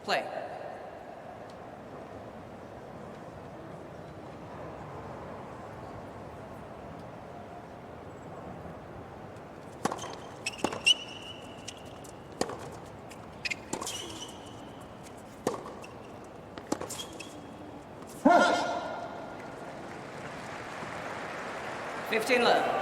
Play. Huh. 15 love.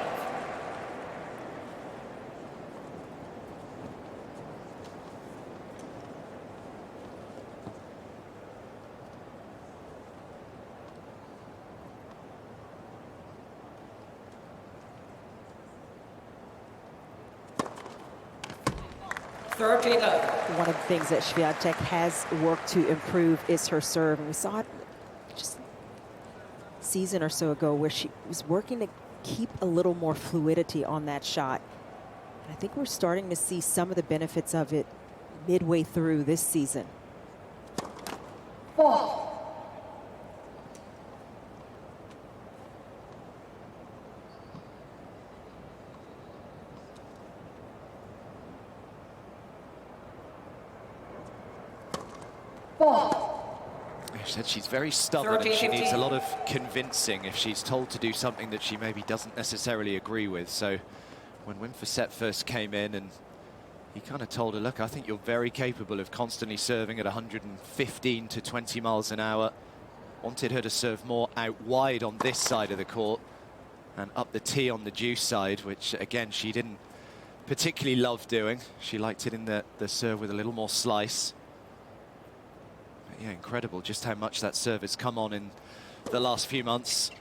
One of the things that Swiatek has worked to improve is her serve. And we saw it just a season or so ago where she was working to keep a little more fluidity on that shot. And I think we're starting to see some of the benefits of it midway through this season. Oh. She said she's very stubborn and she needs a lot of convincing if she's told to do something that she maybe doesn't necessarily agree with. So when Wimfoset first came in and he kind of told her, look, I think you're very capable of constantly serving at 115 to 20 miles an hour. Wanted her to serve more out wide on this side of the court and up the tee on the deuce side, which again, she didn't particularly love doing. She liked it in the serve with a little more slice. Yeah, incredible just how much that serve has come on in the last few months.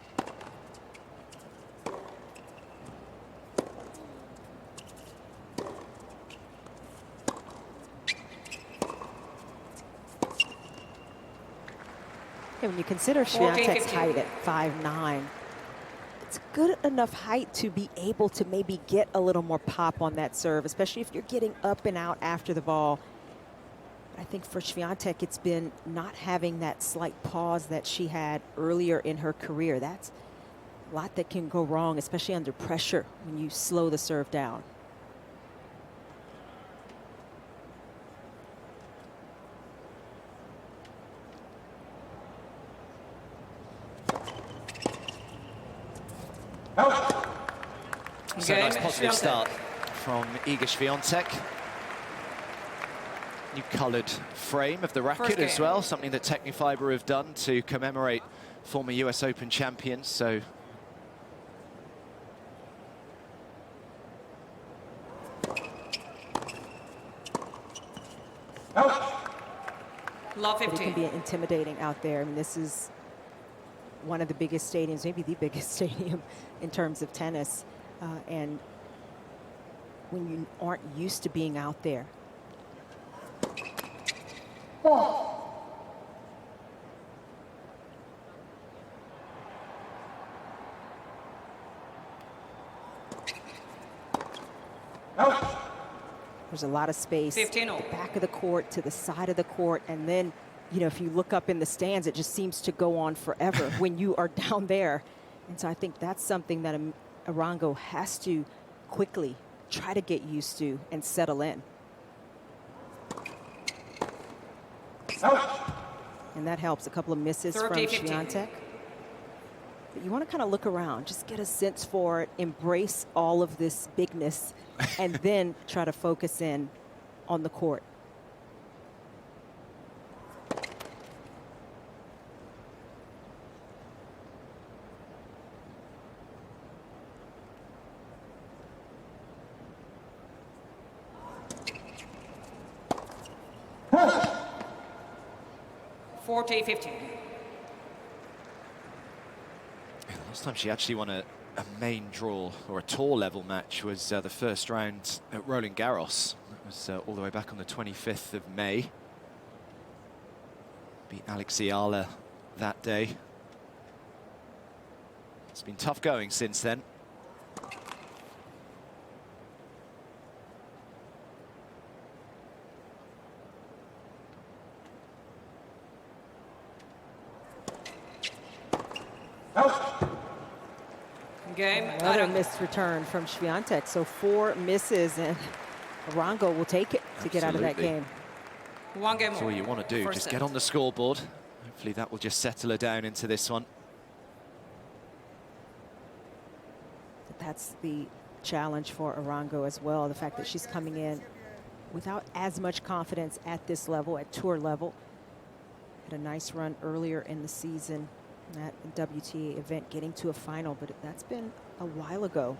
And when you consider Swiatek's height at 5'9", it's good enough height to be able to maybe get a little more pop on that serve, especially if you're getting up and out after the ball. I think for Swiatek, it's been not having that slight pause that she had earlier in her career. That's a lot that can go wrong, especially under pressure when you slow the serve down. So nice positive start from Iga Swiatek. New coloured frame of the racket as well, something that Technifibre have done to commemorate former US Open champions. So Love 15. It can be intimidating out there. I mean, this is one of the biggest stadiums, maybe the biggest stadium in terms of tennis. And when you aren't used to being out there. There's a lot of space, the back of the court to the side of the court, and then, you know, if you look up in the stands, it just seems to go on forever when you are down there. And so I think that's something that Arango has to quickly try to get used to and settle in. And that helps. A couple of misses from Swiatek. But you want to kind of look around, just get a sense for it, embrace all of this bigness, and then try to focus in on the court. Huh. 40-15. Last time she actually won a main draw or a tour level match was the first round at Roland Garros. That was all the way back on the 25th of May. Beat Alex Iala that day. It's been tough going since then. Game. Another missed return from Swiatek. So 4 misses, and Arango will take it to get out of that game. One game That's more. all you want to do, First just set. get on the scoreboard. Hopefully that will just settle her down into this one. That's the challenge for Arango as well, the fact that she's coming in without as much confidence at this level, at tour level. Had a nice run earlier in the season, that WTA event, getting to a final, but that's been a while ago.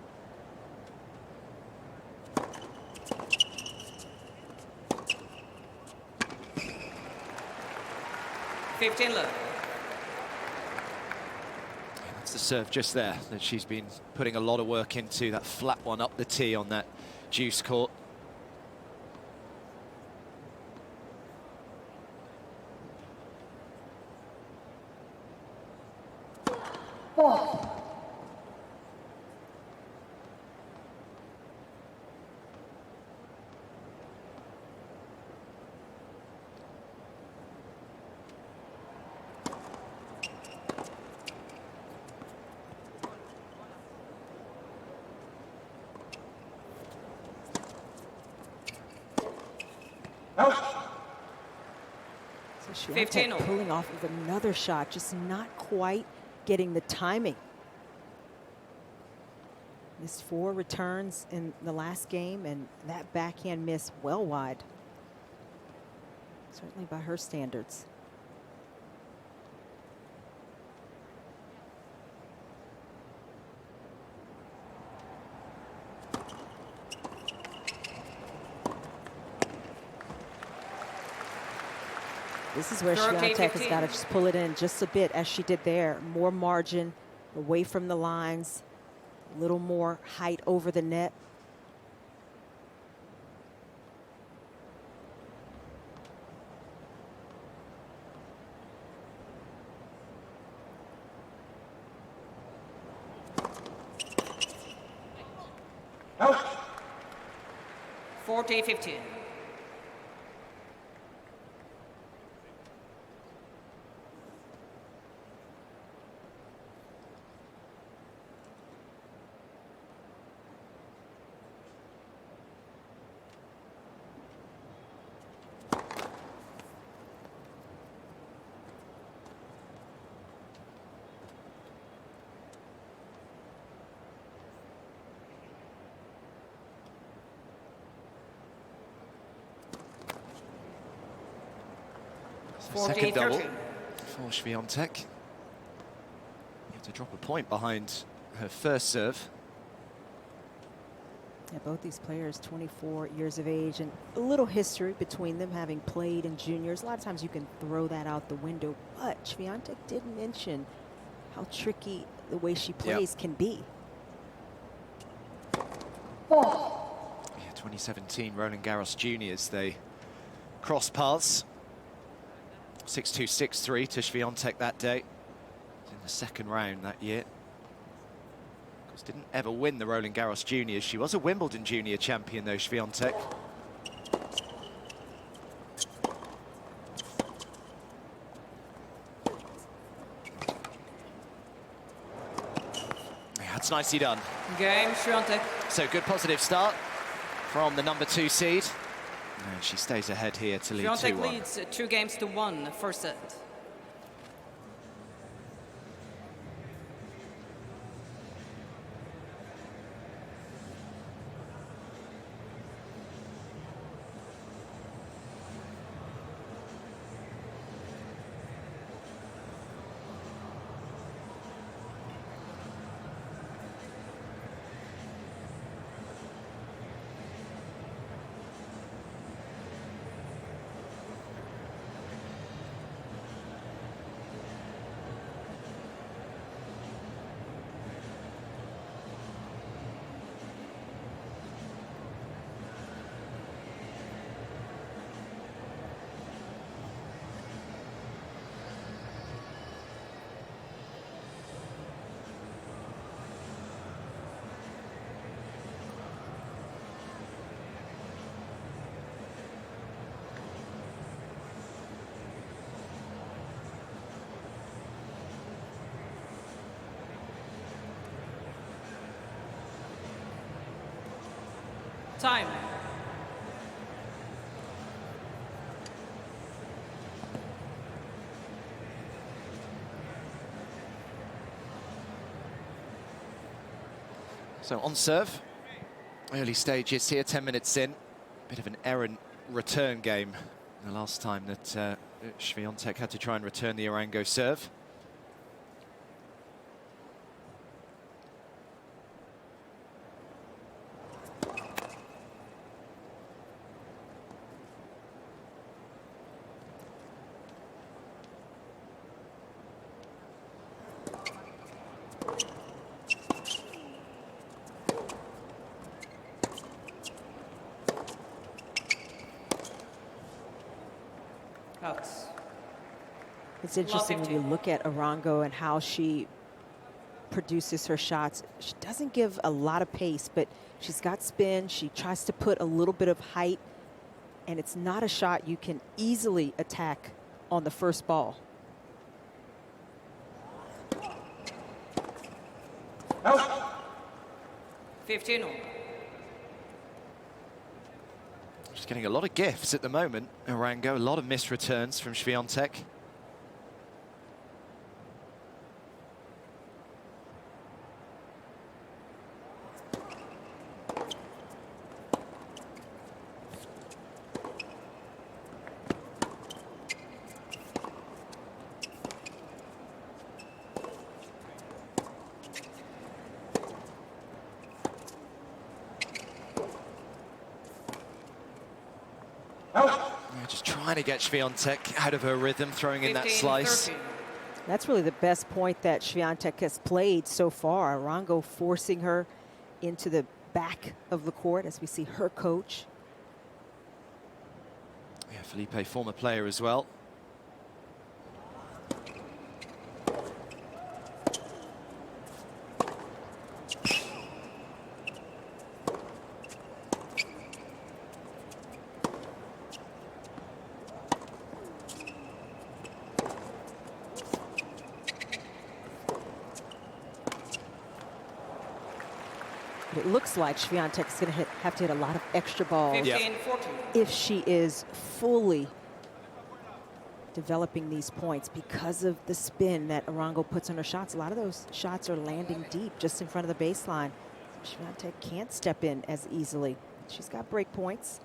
Love. That's the serve just there that she's been putting a lot of work into, that flat one up the tee on that juice court. So 15 Swiatek all. pulling off of another shot, just not quite getting the timing. Missed 4 returns in the last game, and that backhand miss well wide. Certainly by her standards. This is where Swiatek has got to just pull it in just a bit, as she did there. More margin, away from the lines, a little more height over the net. Out. 40-15. Second double for Swiatek. You have to drop a point behind her first serve. Yeah, both these players 24 years of age, and a little history between them, having played in juniors. A lot of times you can throw that out the window, but Swiatek did mention how tricky the way she plays can be. Yeah, 2017 Roland Garros Juniors, they cross paths. 6-2, 6-3 to Swiatek that day. In the second round that year. Of course, didn't ever win the Roland Garros Juniors. She was a Wimbledon junior champion though, Swiatek. Yeah, that's nicely done. Game, Swiatek. So good positive start from the number 2 seed. And she stays ahead here to lead 2-1. Swiatek leads 2-1, first set. Time. So on serve, early stages here, 10 minutes in. Bit of an errant return game the last time that Swiatek had to try and return the Arango serve. It's interesting when you look at Arango and how she produces her shots. She doesn't give a lot of pace, but she's got spin. She tries to put a little bit of height, and it's not a shot you can easily attack on the first ball. Out. 15. She's getting a lot of gifts at the moment, Arango. A lot of missed returns from Swiatek. Just trying to get Swiatek out of her rhythm, throwing in that slice. 13. That's really the best point that Swiatek has played so far. Arango forcing her into the back of the court as we see her coach. Yeah, Felipe, former player as well. It looks like Swiatek's going to have to hit a lot of extra balls 15, 14. if she is fully developing these points because of the spin that Arango puts on her shots. A lot of those shots are landing deep just in front of the baseline. Swiatek can't step in as easily. She's got break points.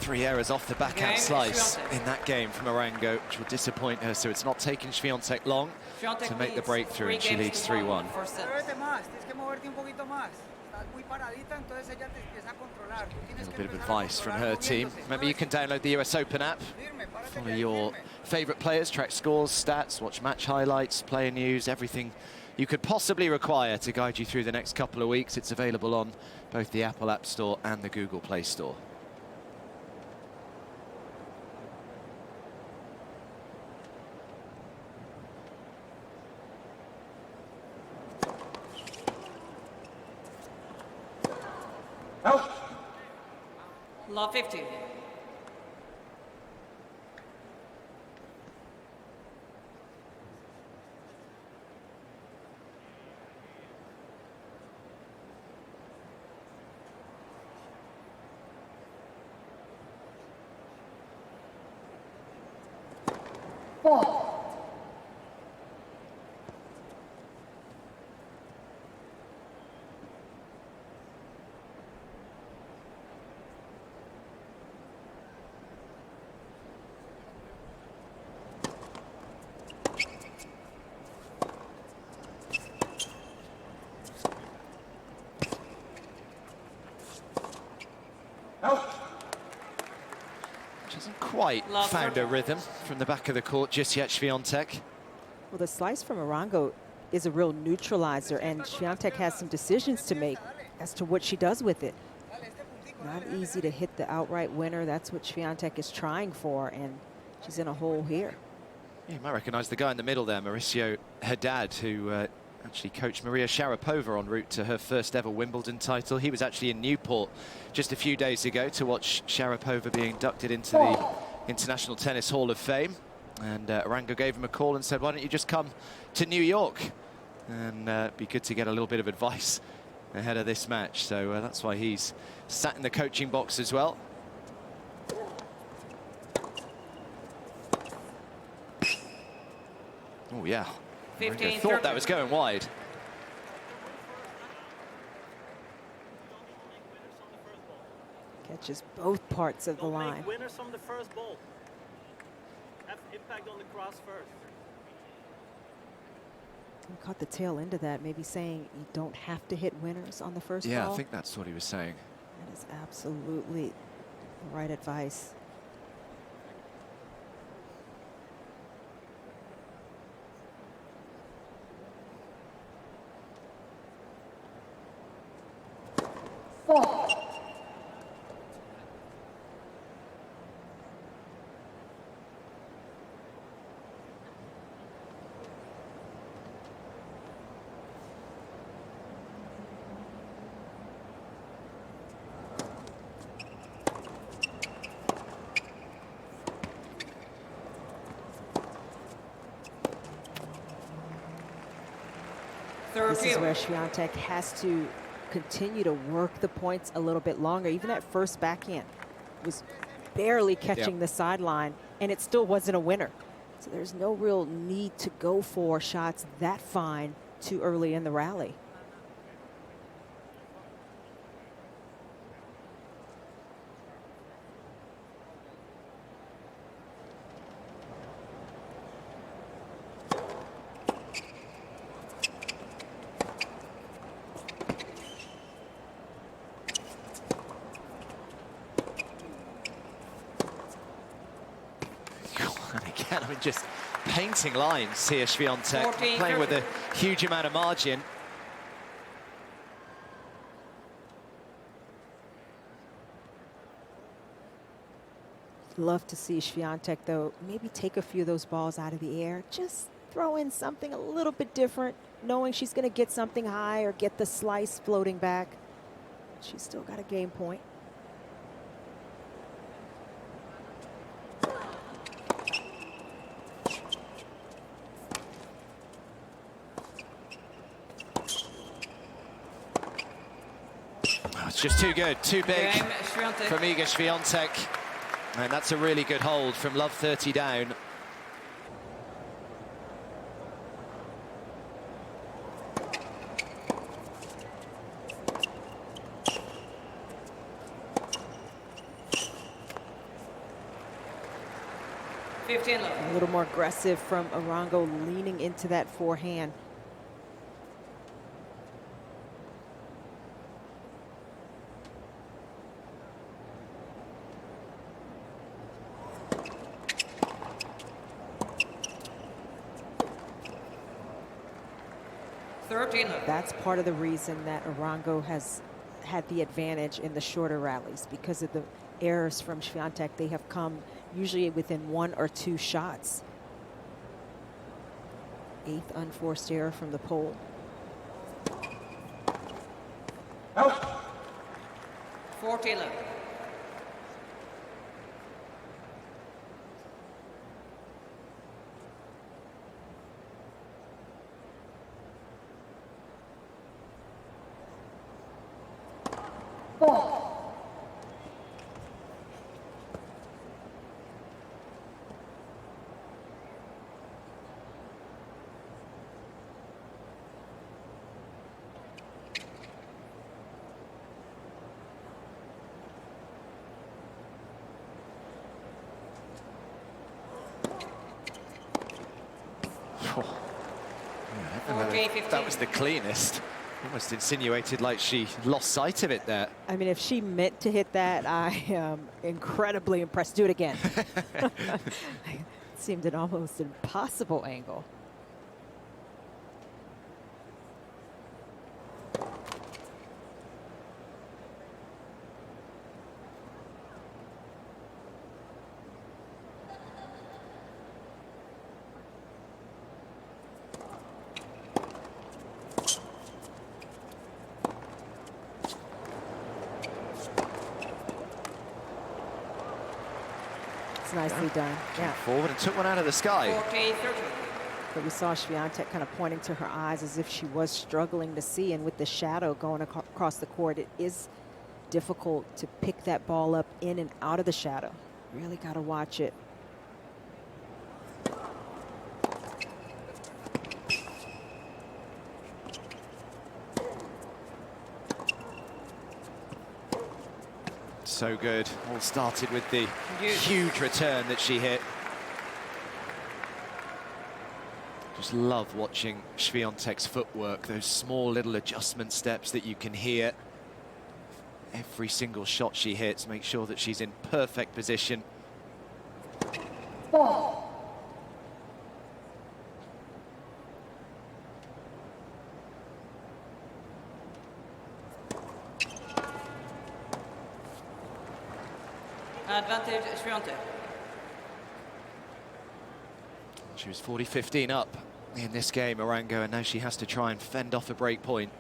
Three errors off the backhand slice in that game from Arango, which will disappoint her. So it's not taking Swiatek long to make the breakthrough, and she leads 3-1. A little bit of advice from her team. Remember, you can download the US Open app, follow your favorite players, track scores, stats, watch match highlights, player news, everything you could possibly require to guide you through the next couple of weeks. It's available on both the Apple App Store and the Google Play Store. Love 50. Hasn't quite found a rhythm from the back of the court just yet, Swiatek. Well, the slice from Arango is a real neutralizer, and Swiatek has some decisions to make as to what she does with it. Not easy to hit the outright winner. That's what Swiatek is trying for, and she's in a hole here. Yeah, you might recognize the guy in the middle there, Mauricio Haddad, who actually coached Maria Sharapova en route to her first ever Wimbledon title. He was actually in Newport just a few days ago to watch Sharapova be inducted into the International Tennis Hall of Fame. And Arango gave him a call and said, why don't you just come to New York? And be good to get a little bit of advice ahead of this match. So that's why he's sat in the coaching box as well. Oh, yeah. 15, thought that was going wide. Catches both parts of the line. Winners from the first ball. Have impact on the cross first. Caught the tail end of that, maybe saying you don't have to hit winners on the first ball. Yeah, I think that's what he was saying. That is absolutely the right advice. This is where Swiatek has to continue to work the points a little bit longer. Even that first backhand was barely catching the sideline, and it still wasn't a winner. So there's no real need to go for shots that fine too early in the rally. Again, I mean, just painting lines here, Swiatek, playing with a huge amount of margin. Love to see Swiatek, though, maybe take a few of those balls out of the air. Just throw in something a little bit different, knowing she's going to get something high or get the slice floating back. She's still got a game point. It's just too good, too big from Iga Swiatek. And that's a really good hold from love 30 down. A little more aggressive from Arango, leaning into that forehand. That's part of the reason that Arango has had the advantage in the shorter rallies, because of the errors from Swiatek. They have come usually within 1 or 2 shots. 8th unforced error from the pole. Out. 14. That was the cleanest. Almost insinuated like she lost sight of it there. I mean, if she meant to hit that, I am incredibly impressed. Do it again. It seemed an almost impossible angle. Nicely done. Yeah. Forward and took one out of the sky. 40-30. But we saw Swiatek kind of pointing to her eyes as if she was struggling to see, and with the shadow going across the court, it is difficult to pick that ball up in and out of the shadow. Really got to watch it. So good. All started with the huge return that she hit. Just love watching Swiatek's footwork, those small little adjustment steps that you can hear. Every single shot she hits, make sure that she's in perfect position. Advantage Swiatek. She was 40-15 up in this game, Arango, and now she has to try and fend off a break point.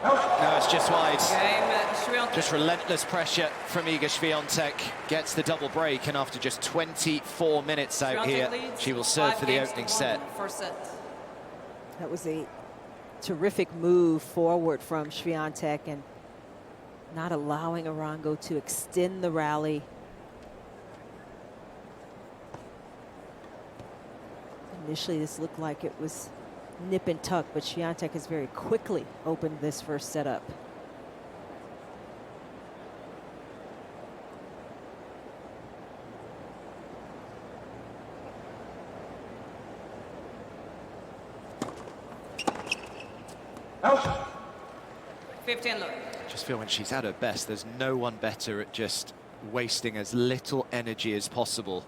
No, it's just wide. Just relentless pressure from Iga Swiatek. Gets the double break, and after just 24 minutes out here, she will serve for the opening set. That was a terrific move forward from Swiatek, and not allowing Arango to extend the rally. Initially, this looked like it was nip and tuck, but Swiatek has very quickly opened this first set up. Out. 15 look. I just feel when she's at her best, there's no one better at just wasting as little energy as possible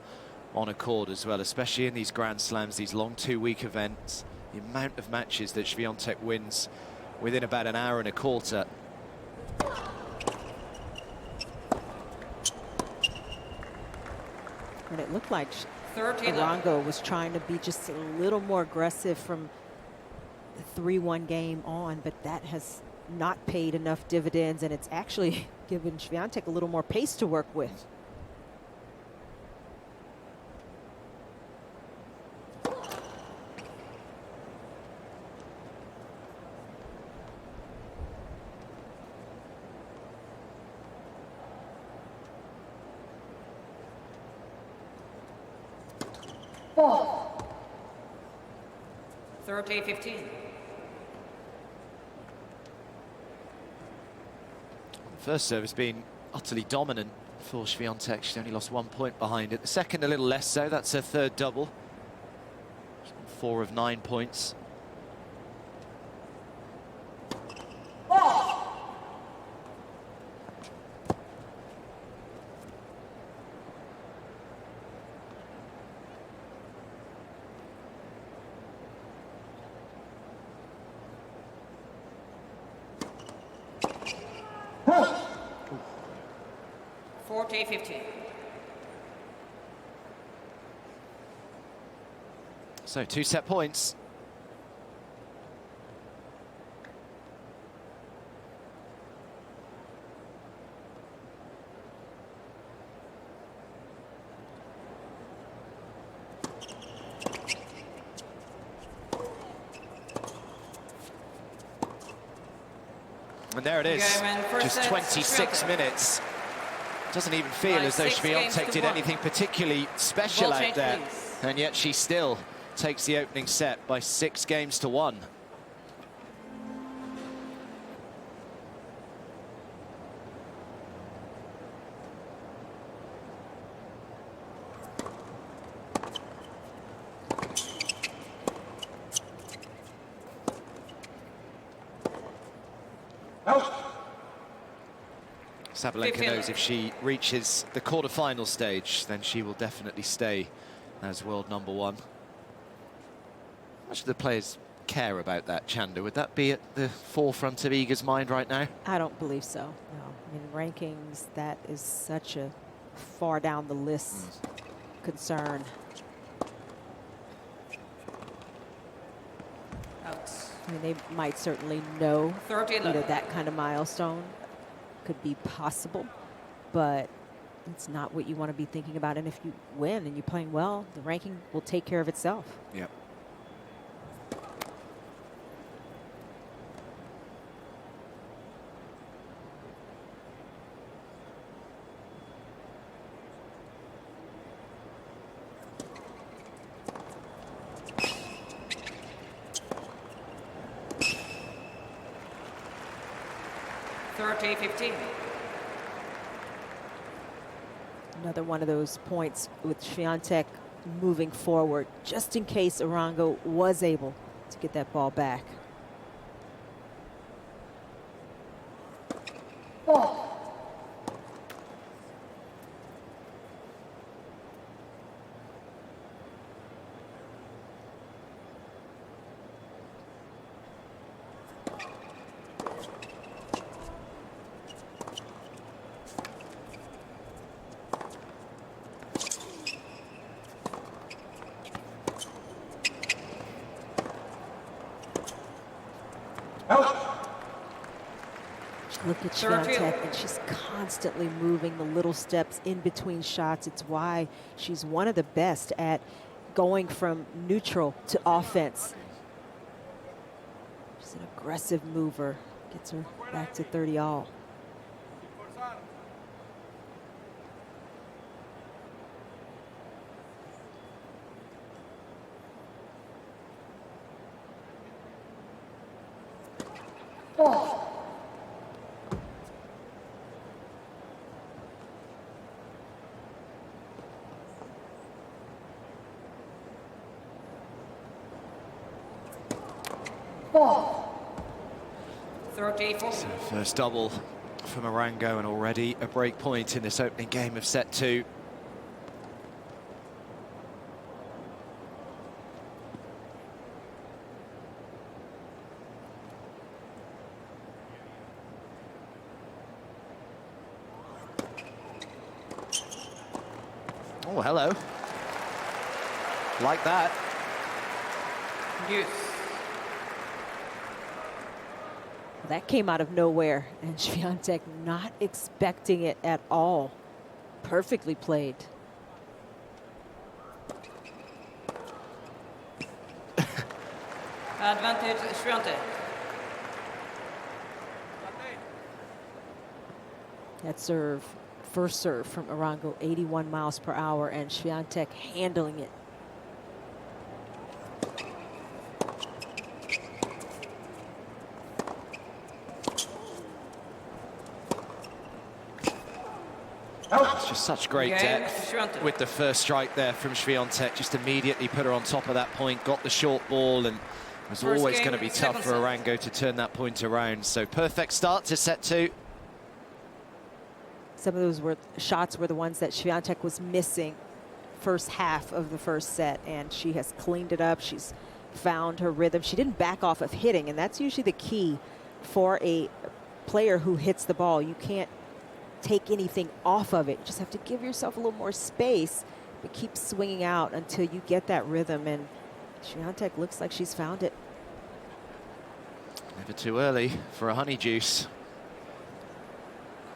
on a court as well, especially in these Grand Slams, these long 2-week events. The amount of matches that Swiatek wins within about an hour and a quarter. And it looked like Arango was trying to be just a little more aggressive from the 3-1 game on, but that has not paid enough dividends, and it's actually given Swiatek a little more pace to work with. Ball. 30-15. First serve has been utterly dominant for Swiatek. She's only lost 1 point behind it. The second a little less so. That's her third double. 4 of 9 points. Ball. 40-15. So 2 set points. And there it is, just 26 minutes. Doesn't even feel as though Swiatek did anything particularly special out there. And yet she still takes the opening set by 6 games to 1. Sabalenka knows if she reaches the quarter-final stage, then she will definitely stay as world #1. How much do the players care about that, Chanda? Would that be at the forefront of Iga's mind right now? I don't believe so, no. In rankings, that is such a far down the list concern. I mean, they might certainly know, 30 you know, love. that kind of milestone could be possible, but it's not what you want to be thinking about. And if you win and you're playing well, the ranking will take care of itself. Yep. Another one of those points with Swiatek moving forward, just in case Arango was able to get that ball back. Look at Swiatek, and she's constantly moving the little steps in between shots. It's why she's one of the best at going from neutral to offense. She's an aggressive mover. Gets her back to 30 all. So first double from Arango, and already a break point in this opening game of set 2. Oh, hello. Like that. Deuce. That came out of nowhere, and Swiatek not expecting it at all. Perfectly played. Advantage Swiatek. That serve, first serve from Arango, 81 miles per hour, and Swiatek handling it. It's just such great depth with the first strike there from Swiatek. Just immediately put her on top of that point, got the short ball, and it was always going to be tough for Arango to turn that point around. So perfect start to set 2. Some of those shots were the ones that Swiatek was missing first half of the first set, and she has cleaned it up. She's found her rhythm. She didn't back off of hitting, and that's usually the key for a player who hits the ball. You can't take anything off of it. You just have to give yourself a little more space, but keep swinging out until you get that rhythm, and Swiatek looks like she's found it. Never too early for a honey juice.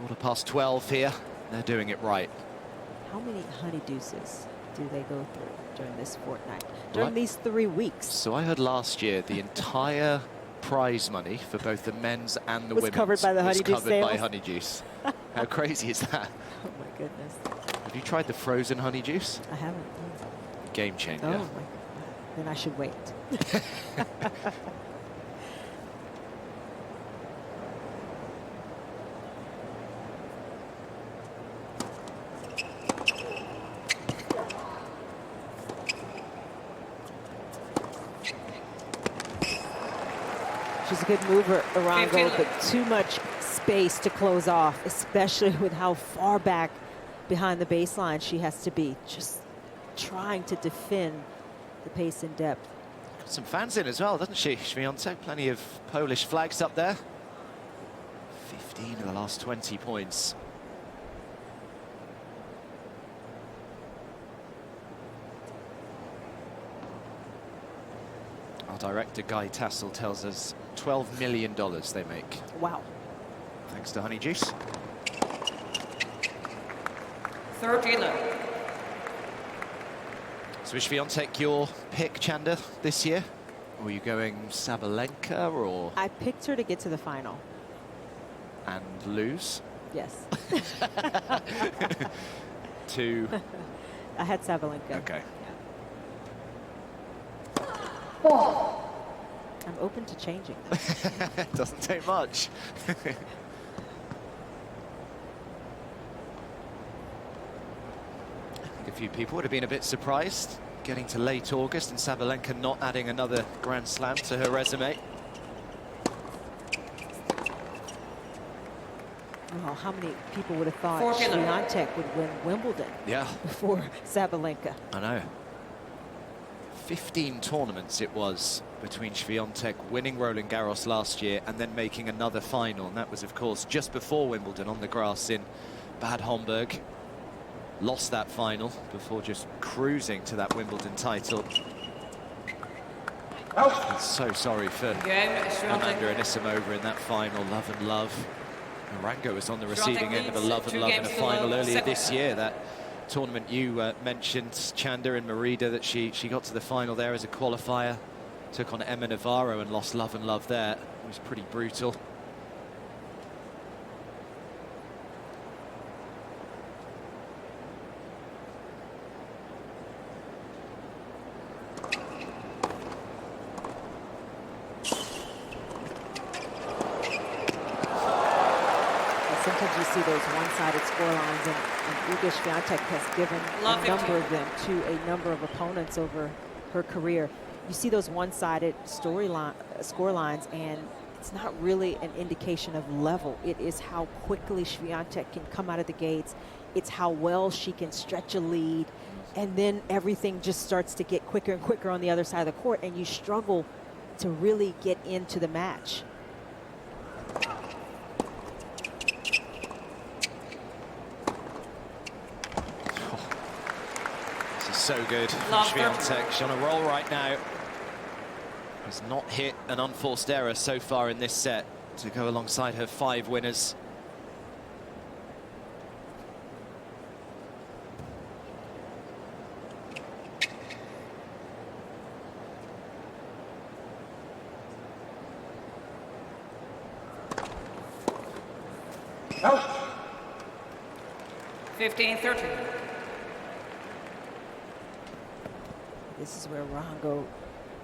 12:15 here. They're doing it right. How many honey deuces do they go through during this fortnight, during these 3 weeks? So I heard last year the entire prize money for both the men's and the was women's covered by the honey juice covered by sales? honey juice. How crazy is that? Oh my goodness. Have you tried the frozen honey juice? I haven't. Game changer. Oh my God. Then I should wait. She's a good mover, Arango, but too much space to close off, especially with how far back behind the baseline she has to be. Just trying to defend the pace and depth. Got some fans in as well, doesn't she, Swiatek? Plenty of Polish flags up there. 15 of the last 20 points. director Guy Tassel tells us $12 million they make. Wow. Thanks to Honey Juice. 30-11. So is Swiatek your pick, Chanda, this year? Or are you going Sabalenka or? I picked her to get to the final. And lose? Yes. To? I had Sabalenka. Okay. I'm open to changing that. Doesn't take much. I think a few people would have been a bit surprised getting to late August and Sabalenka not adding another Grand Slam to her resume. Oh, how many people would have thought 14. Swiatek would win Wimbledon before Sabalenka? I know. 15 tournaments it was between Swiatek winning Roland Garros last year and then making another final. And that was, of course, just before Wimbledon on the grass in Bad Homburg. Lost that final before just cruising to that Wimbledon title. I'm so sorry for Amanda Anisimova in that final. Love and love. Arango was on the receiving end of a love and love in a final earlier this year. That tournament you mentioned, Chanda in Merida, that she got to the final there as a qualifier. Took on Emma Navarro and lost love and love there. It was pretty brutal. Sometimes you see those one-sided scorelines, and Iga Swiatek has given a number of them to a number of opponents over her career. You see those one-sided scorelines, and it's not really an indication of level. It is how quickly Swiatek can come out of the gates. It's how well she can stretch a lead, and then everything just starts to get quicker and quicker on the other side of the court, and you struggle to really get into the match. So good from Swiatek. She's on a roll right now. Has not hit an unforced error so far in this set to go alongside her 5 winners. Out. 15-13. This is where Arango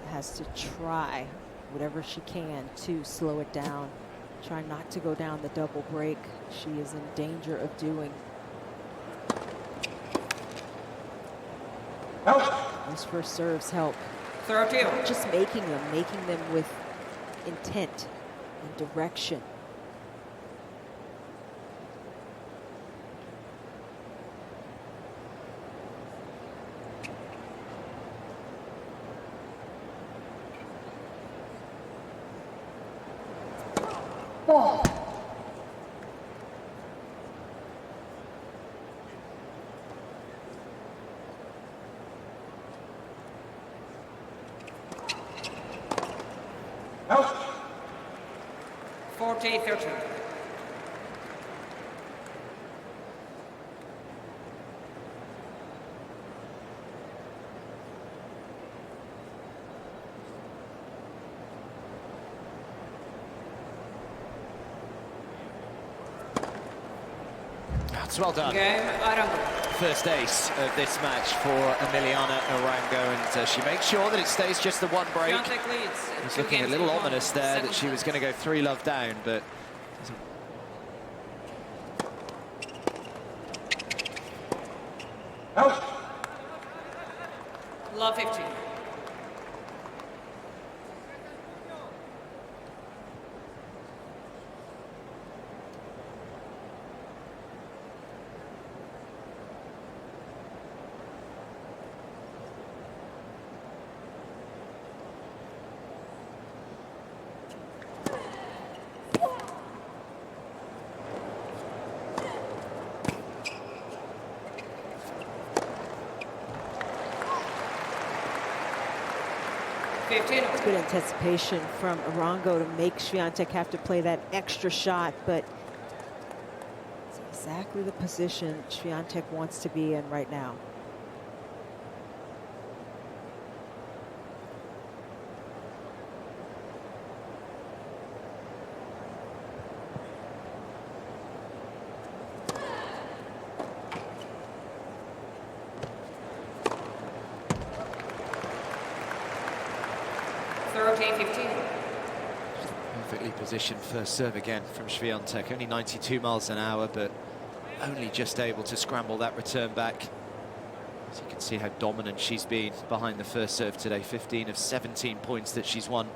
has to try whatever she can to slow it down. Try not to go down the double break. She is in danger of doing. Those first serves help. 30. Just making them with intent and direction. Ball. Out. 40-13. That's well done. Game, Arango. First ace of this match for Emiliana Arango, and she makes sure that it stays just the one break. It's looking a little ominous there that she was going to go 3-love down, but out. Love 15. 15. It's good anticipation from Arango to make Swiatek have to play that extra shot, but it's exactly the position Swiatek wants to be in right now. Perfectly positioned first serve again from Swiatek. Only 92 miles an hour, but only just able to scramble that return back. As you can see how dominant she's been behind the first serve today. 15 of 17 points that she's won.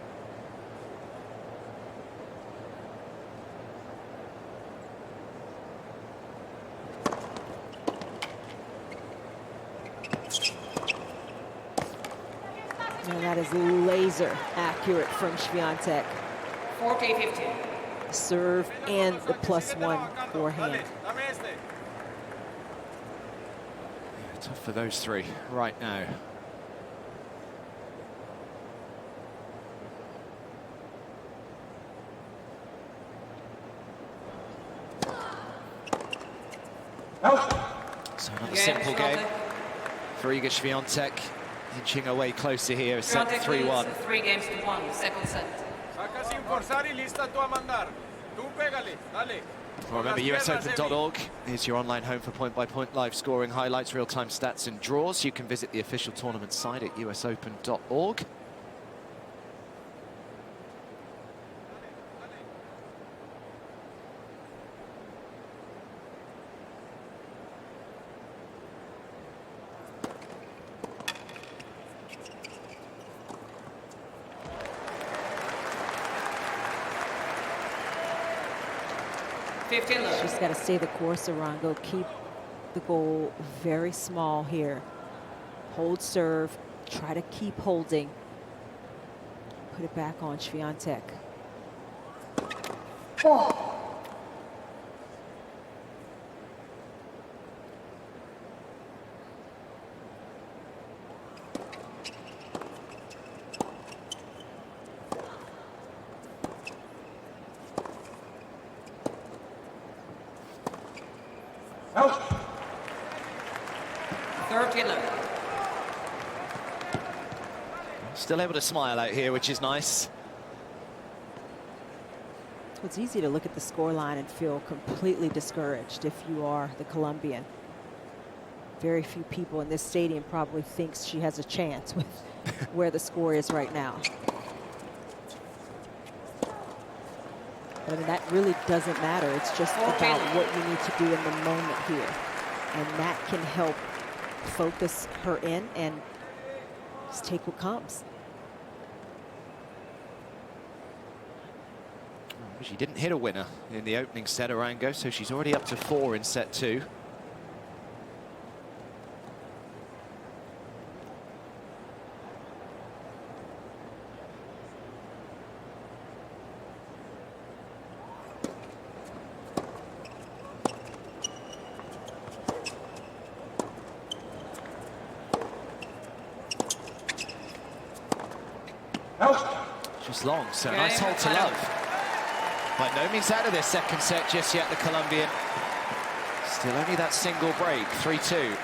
And that is laser accurate from Swiatek. 14-15. Serve and the +1 forehand. Yeah, tough for those three right now. So another simple game for Iga Swiatek, inching away closer here, set 3-1. 3 games to 1, second set. Remember, USOpen.org is your online home for point-by-point live scoring, highlights, real-time stats and draws. You can visit the official tournament site at USOpen.org. She's got to stay the course, Arango. Keep the goal very small here. Hold serve. Try to keep holding. Put it back on Swiatek. Still able to smile out here, which is nice. It's easy to look at the scoreline and feel completely discouraged if you are the Colombian. Very few people in this stadium probably thinks she has a chance with where the score is right now. But I mean, that really doesn't matter. It's just about what you need to do in the moment here. And that can help focus her in and just take what comes. She didn't hit a winner in the opening set, Arango, so she's already up to 4 in set 2. Just long, so nice hole to love. By no means out of this second set just yet, the Colombian. Still only that single break, 3-2.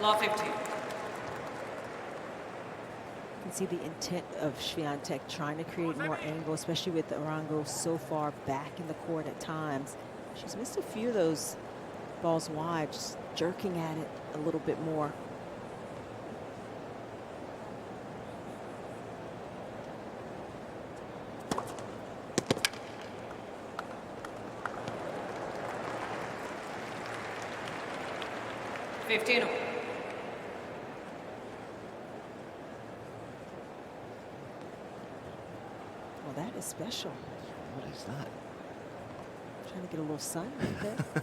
Law 15. You can see the intent of Swiatek trying to create more angle, especially with Arango so far back in the court at times. She's missed a few of those balls wide, just jerking at it a little bit more. Well, that is special. What is that? Trying to get a little sun right there.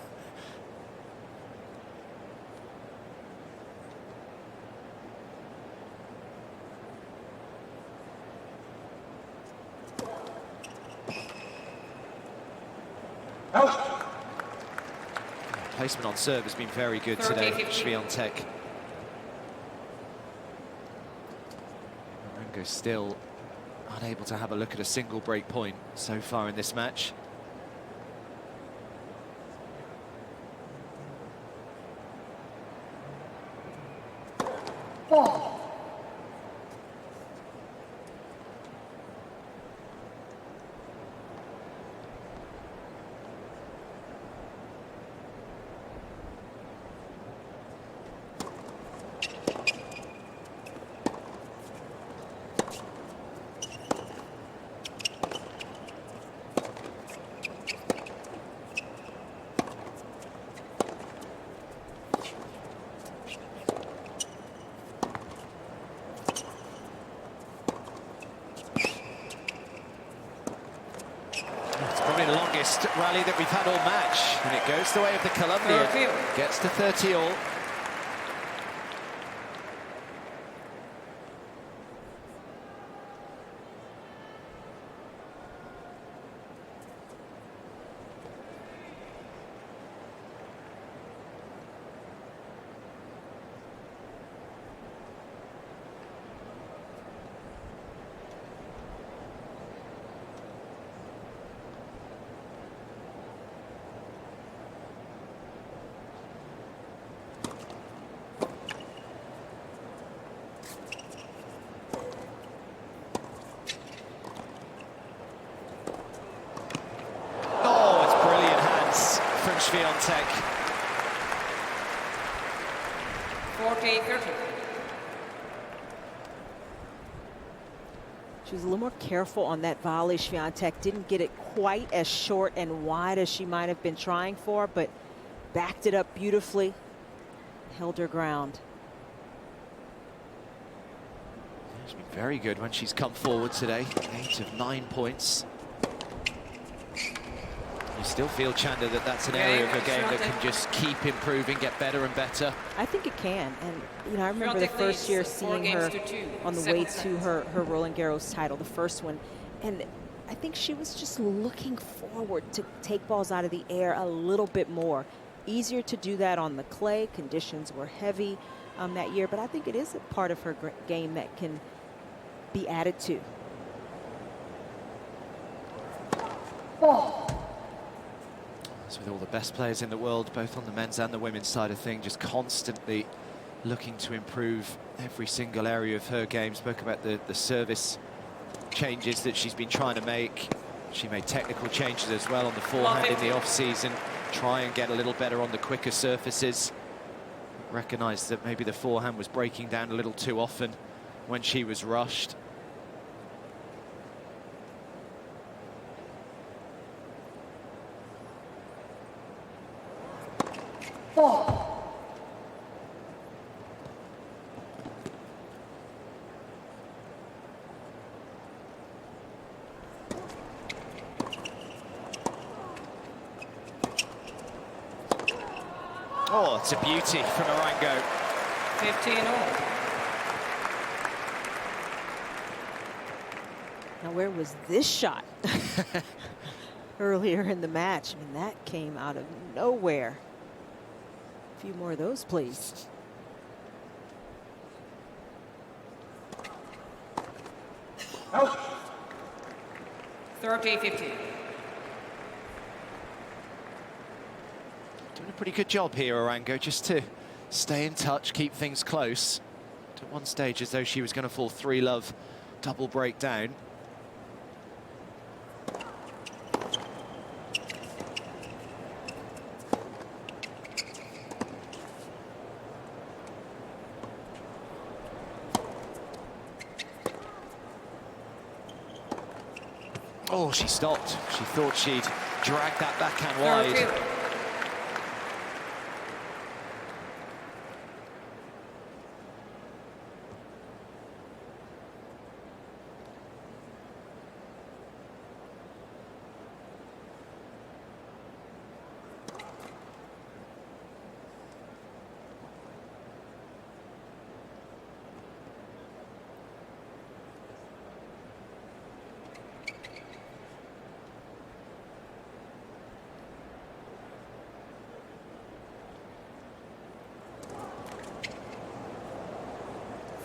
Placement on serve has been very good today, Swiatek. Arango still unable to have a look at a single break point so far in this match. The longest rally that we've had all match, and it goes the way of the Colombian. Gets to 30 all. Swiatek. 40-30. She was a little more careful on that volley. Swiatek didn't get it quite as short and wide as she might have been trying for, but backed it up beautifully, held her ground. She's been very good when she's come forward today. 8 of 9 points. You still feel, Chanda, that that's an area of her game that can just keep improving, get better and better? I think it can. And, you know, I remember the first year seeing her on the way to her Roland Garros title, the first one. And I think she was just looking forward to take balls out of the air a little bit more. Easier to do that on the clay. Conditions were heavy that year. But I think it is a part of her game that can be added to. So with all the best players in the world, both on the men's and the women's side of things, just constantly looking to improve every single area of her game. Spoke about the service changes that she's been trying to make. She made technical changes as well on the forehand in the off-season. Try and get a little better on the quicker surfaces. Recognised that maybe the forehand was breaking down a little too often when she was rushed. Oh, it's a beauty from Arango. 15 all. Now, where was this shot earlier in the match? I mean, that came out of nowhere. A few more of those, please. Out. 30-15. Doing a pretty good job here, Arango, just to stay in touch, keep things close. At one stage, as though she was going to fall 3-love, double breakdown. Oh, she stopped. She thought she'd drag that backhand wide.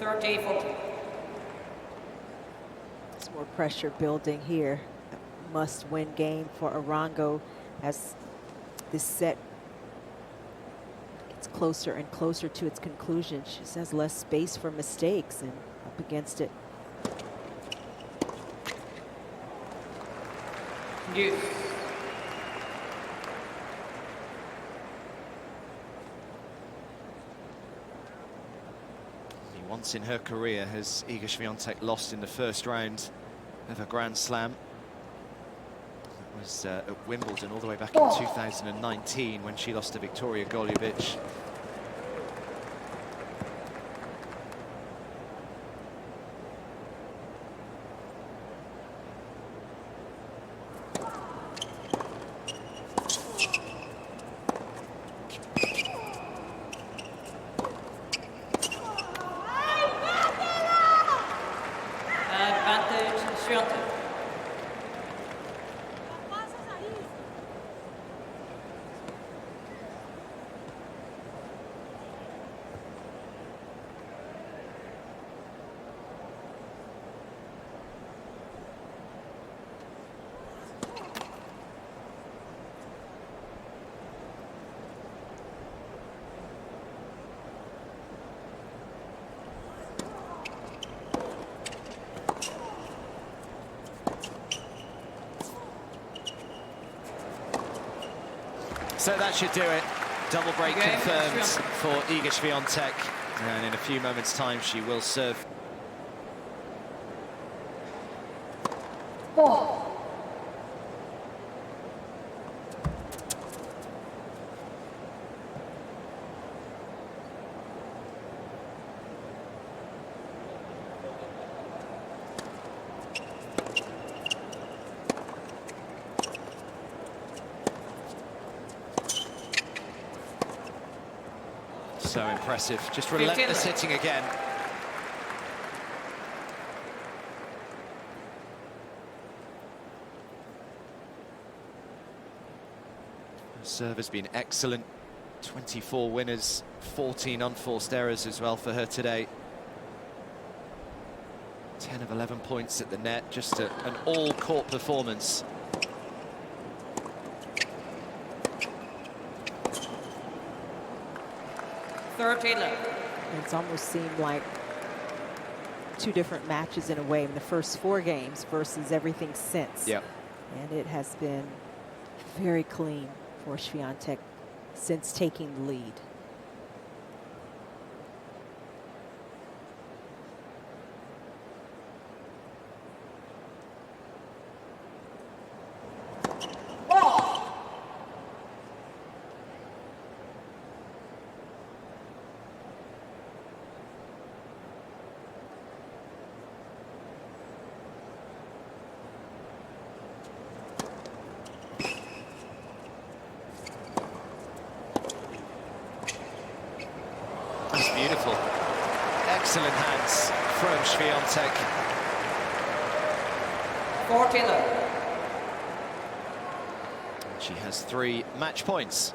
30-40. There's more pressure building here. A must-win game for Arango as this set gets closer and closer to its conclusion. She just has less space for mistakes, and up against it. Deuce. Once in her career has Iga Swiatek lost in the first round of a Grand Slam. It was at Wimbledon all the way back in 2019 when she lost to Victoria Golubich. Advantage Swiatek. So that should do it. Double break Okay, confirmed Swiatek. for Iga Swiatek. And in a few moments' time, she will serve. So impressive. Just relentless hitting again. Her serve has been excellent. 24 winners, 14 unforced errors as well for her today. 10 of 11 points at the net, just an all-court performance. It's almost seemed like two different matches in a way in the first 4 games versus everything since. Yep. And it has been very clean for Swiatek since taking the lead. That's beautiful. Excellent hands from Swiatek. 40-love. She has 3 match points.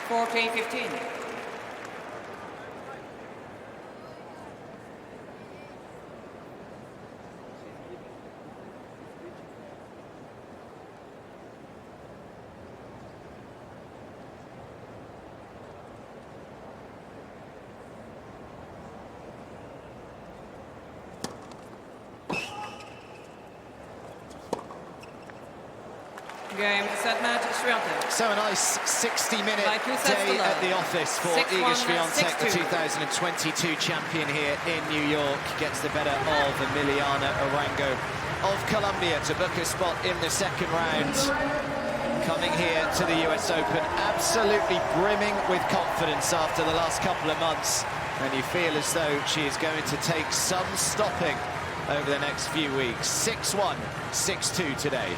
$14-15. Game, set match, Swiatek. So a nice 60-minute Like you said, day Billie. at the office for 6-1, Iga Swiatek, the 6-2. 2022 champion here in New York. Gets the better of Emiliana Arango of Colombia to book a spot in the second round. Coming here to the US Open, absolutely brimming with confidence after the last couple of months. And you feel as though she is going to take some stopping over the next few weeks. 6-1, 6-2 today.